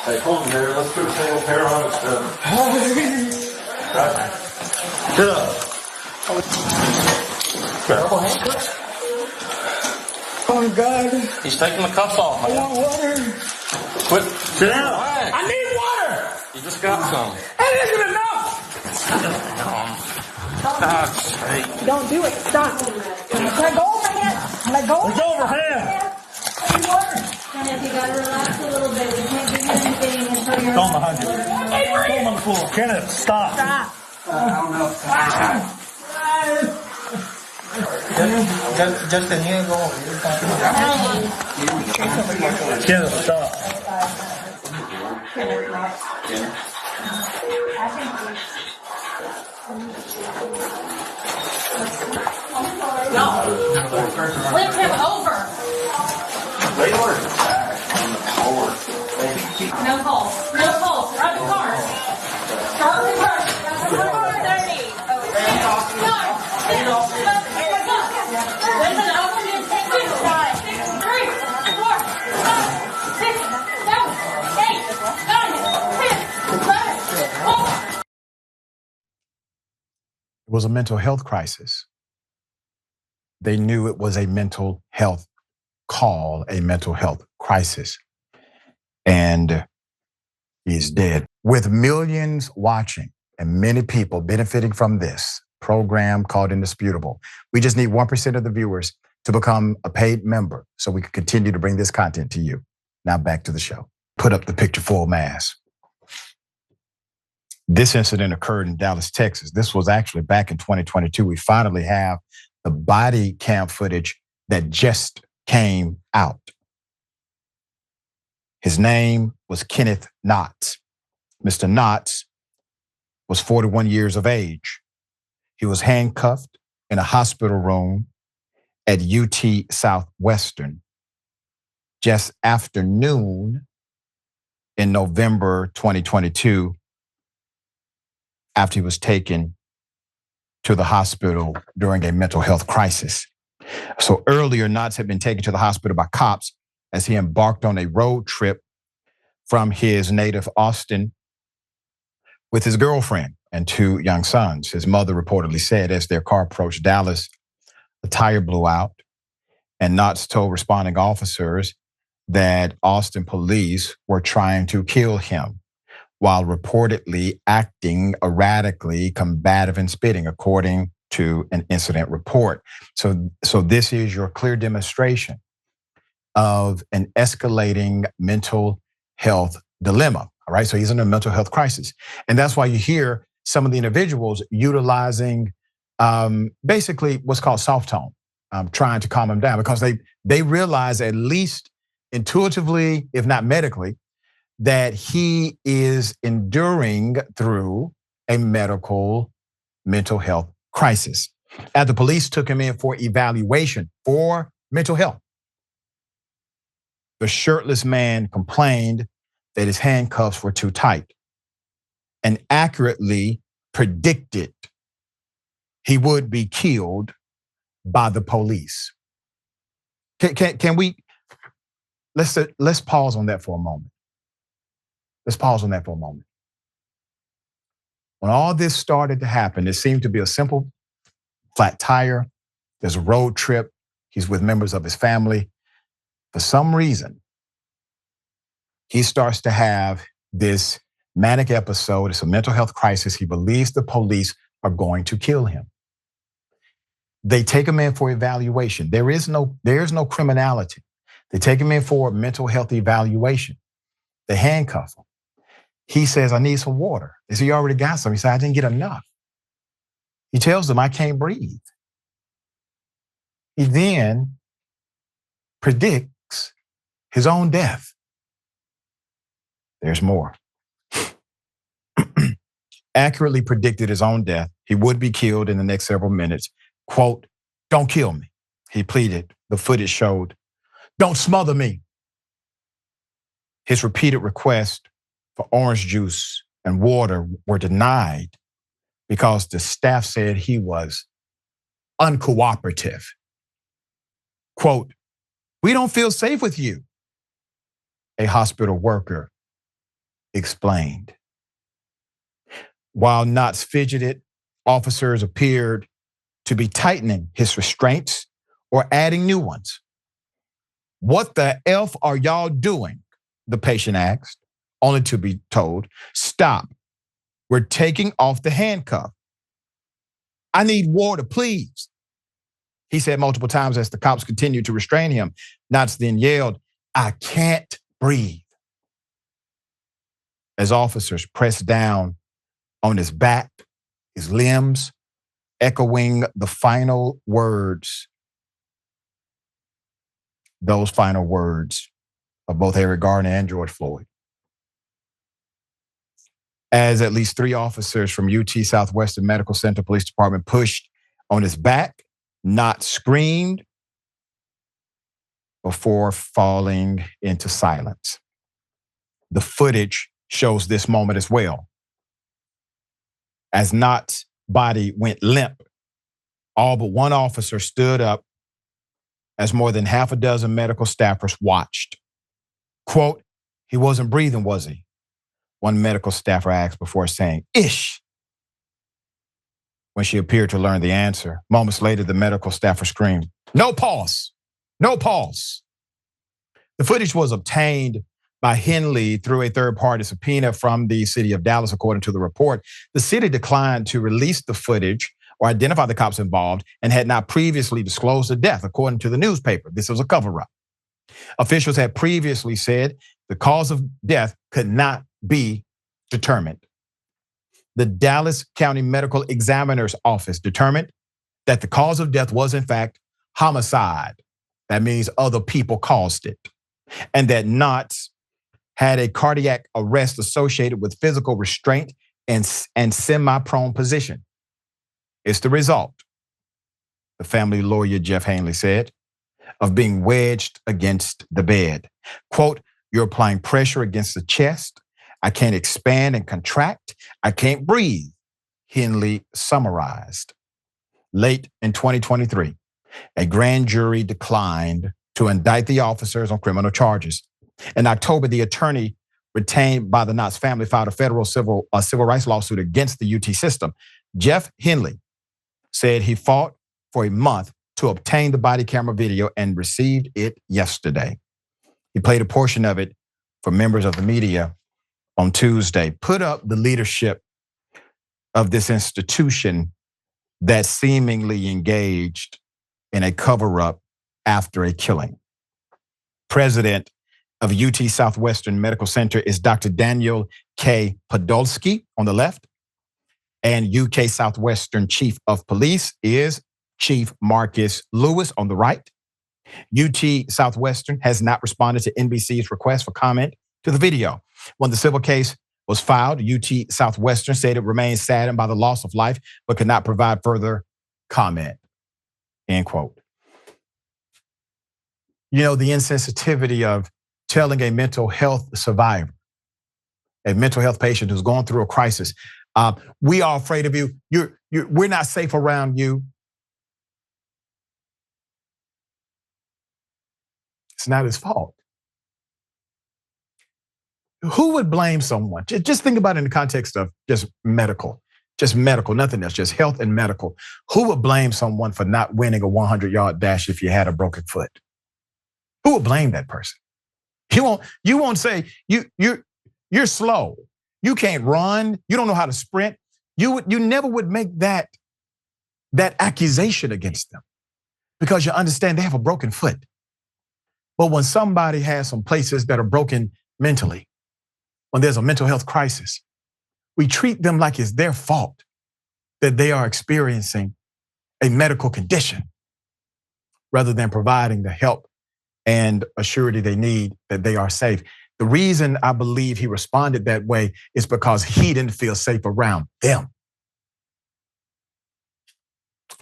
Hey, hold on there. Let's put a single pair on it. Right. Sit up. Oh, God. He's taking the cuffs off, man. I want water. Quit. Sit down. I need water. You just got some. That isn't enough. God's sake. Don't do it. Stop. Let go of my hand. Let go. It's overhand. Kenneth, you gotta relax a little bit. We can't give you anything until you're... Throw him behind you. Throw him on the floor. Kenneth, stop. Stop. I don't know. Just in here, go over. Kenneth, stop. No. Flip him over. No pulse. No pulse. Run the car. Start the car. Listen, I want you to take this. 5, 6, 3, 4, 5, 6, 7, 8, 9, 10, 11, 12. It was a mental health crisis. They knew it was a mental health call, a mental health crisis. And he's dead. With millions watching and many people benefiting from this program called Indisputable, we just need 1% of the viewers to become a paid member so we can continue to bring this content to you. Now back to the show. Put up the picture full mass. This incident occurred in Dallas, Texas. This was actually back in 2022. We finally have the body cam footage that just came out. His name was Kenneth Knotts. Mr. Knotts was 41 years of age. He was handcuffed in a hospital room at UT Southwestern just after noon in November 2022 after he was taken to the hospital during a mental health crisis. So earlier, Knotts had been taken to the hospital by cops as he embarked on a road trip from his native Austin with his girlfriend and 2 young sons. His mother reportedly said as their car approached Dallas, the tire blew out, and Knotts told responding officers that Austin police were trying to kill him while reportedly acting erratically, combative, and spitting, according to an incident report. So this is your clear demonstration of an escalating mental health dilemma, all right? So he's in a mental health crisis. And that's why you hear some of the individuals utilizing basically what's called soft tone, trying to calm him down, because they realize, at least intuitively, if not medically, that he is enduring through a mental health crisis. As the police took him in for evaluation for mental health, the shirtless man complained that his handcuffs were too tight and accurately predicted he would be killed by the police. Can we, let's pause on that for a moment. Let's pause on that for a moment. When all this started to happen, it seemed to be a simple flat tire. There's a road trip. He's with members of his family. For some reason, he starts to have this manic episode. It's a mental health crisis. He believes the police are going to kill him. They take him in for evaluation. There's no criminality. They take him in for a mental health evaluation. They handcuff him. He says, I need some water. They say, you already got some. He said, I didn't get enough. He tells them, I can't breathe. He then predicts his own death. There's more. Accurately predicted his own death. He would be killed in the next several minutes. Quote, don't kill me, he pleaded. The footage showed, don't smother me. His repeated requests for orange juice and water were denied because the staff said he was uncooperative. Quote, we don't feel safe with you, a hospital worker explained. While Knotts fidgeted, officers appeared to be tightening his restraints or adding new ones. "What the F are y'all doing?" the patient asked, only to be told, "Stop. We're taking off the handcuff. I need water, please," he said multiple times as the cops continued to restrain him. Knotts then yelled, "I can't breathe," as officers pressed down on his back, his limbs, echoing the final words, those final words of both Eric Garner and George Floyd. As at least 3 officers from UT Southwestern Medical Center Police Department pushed on his back, Knotts screamed before falling into silence. The footage shows this moment as well. As Knotts' body went limp, all but one officer stood up as more than half a dozen medical staffers watched. Quote, "He wasn't breathing, was he?" one medical staffer asked before saying, "Ish," when she appeared to learn the answer. Moments later, the medical staffer screamed, "No pulse, no pulse." The footage was obtained by Henley through a third-party subpoena from the city of Dallas, according to the report. The city declined to release the footage or identify the cops involved and had not previously disclosed the death, according to the newspaper. This was a cover-up. Officials had previously said the cause of death could not be determined. The Dallas County Medical Examiner's Office determined that the cause of death was in fact homicide. That means other people caused it. And that Knotts had a cardiac arrest associated with physical restraint and semi-prone position. It's the result, the family lawyer Geoff Henley said, of being wedged against the bed. Quote, "You're applying pressure against the chest. I can't expand and contract. I can't breathe," Henley summarized. Late in 2023, a grand jury declined to indict the officers on criminal charges. In October, the attorney retained by the Knotts family filed a federal civil rights lawsuit against the UT system. Geoff Henley said he fought for a month to obtain the body camera video and received it yesterday. He played a portion of it for members of the media on Tuesday. Put up the leadership of this institution that seemingly engaged in a cover-up after a killing. President of UT Southwestern Medical Center is Dr. Daniel K. Podolsky on the left, and UK Southwestern Chief of Police is Chief Marcus Lewis on the right. UT Southwestern has not responded to NBC's request for comment to the video. When the civil case was filed, UT Southwestern said it remains saddened by the loss of life, but could not provide further comment, end quote. You know, the insensitivity of telling a mental health survivor, a mental health patient who's going through a crisis, we are afraid of you. We're not safe around you. It's not his fault. Who would blame someone? Just think about it in the context of just medical, nothing else, just health and medical. Who would blame someone for not winning a 100-yard dash if you had a broken foot? Who would blame that person? You won't say you're slow. You can't run. You don't know how to sprint. You never would make that accusation against them because you understand they have a broken foot. But when somebody has some places that are broken mentally, when there's a mental health crisis, we treat them like it's their fault that they are experiencing a medical condition rather than providing the help and assurity they need that they are safe. The reason I believe he responded that way is because he didn't feel safe around them.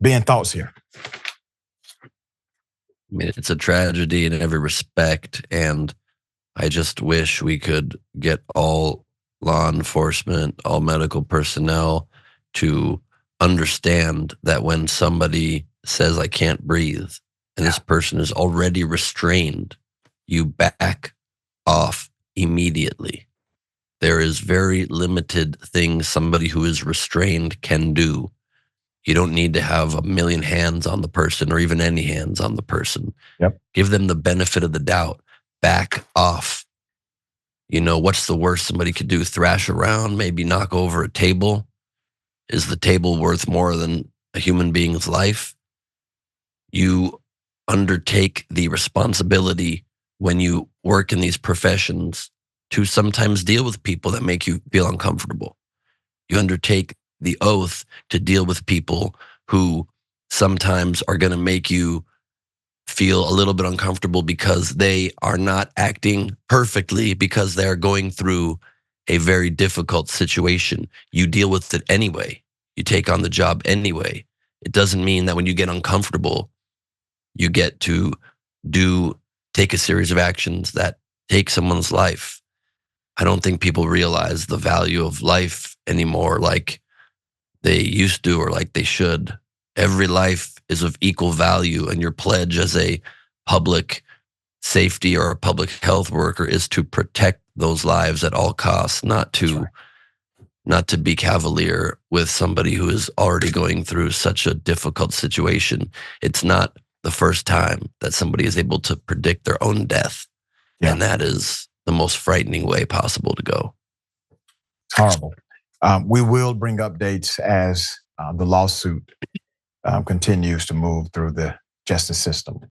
Ben, thoughts here? I mean, it's a tragedy in every respect, and I just wish we could get all law enforcement, all medical personnel to understand that when somebody says, "I can't breathe," and this person is already restrained, you back off immediately. There is very limited things somebody who is restrained can do. You don't need to have a million hands on the person or even any hands on the person. Yep. Give them the benefit of the doubt. Back off. You know, what's the worst somebody could do? Thrash around, maybe knock over a table. Is the table worth more than a human being's life? You undertake the responsibility when you work in these professions to sometimes deal with people that make you feel uncomfortable. You undertake the oath to deal with people who sometimes are going to make you feel a little bit uncomfortable because they are not acting perfectly, because they're going through a very difficult situation. You deal with it anyway. You take on the job anyway. It doesn't mean that when you get uncomfortable, you get to take a series of actions that take someone's life. I don't think people realize the value of life anymore like they used to or like they should. Every life is of equal value, and your pledge as a public safety or a public health worker is to protect those lives at all costs, not to be cavalier with somebody who is already going through such a difficult situation. It's not the first time that somebody is able to predict their own death. Yeah. And that is the most frightening way possible to go. It's horrible. We will bring updates as the lawsuit continues to move through the justice system.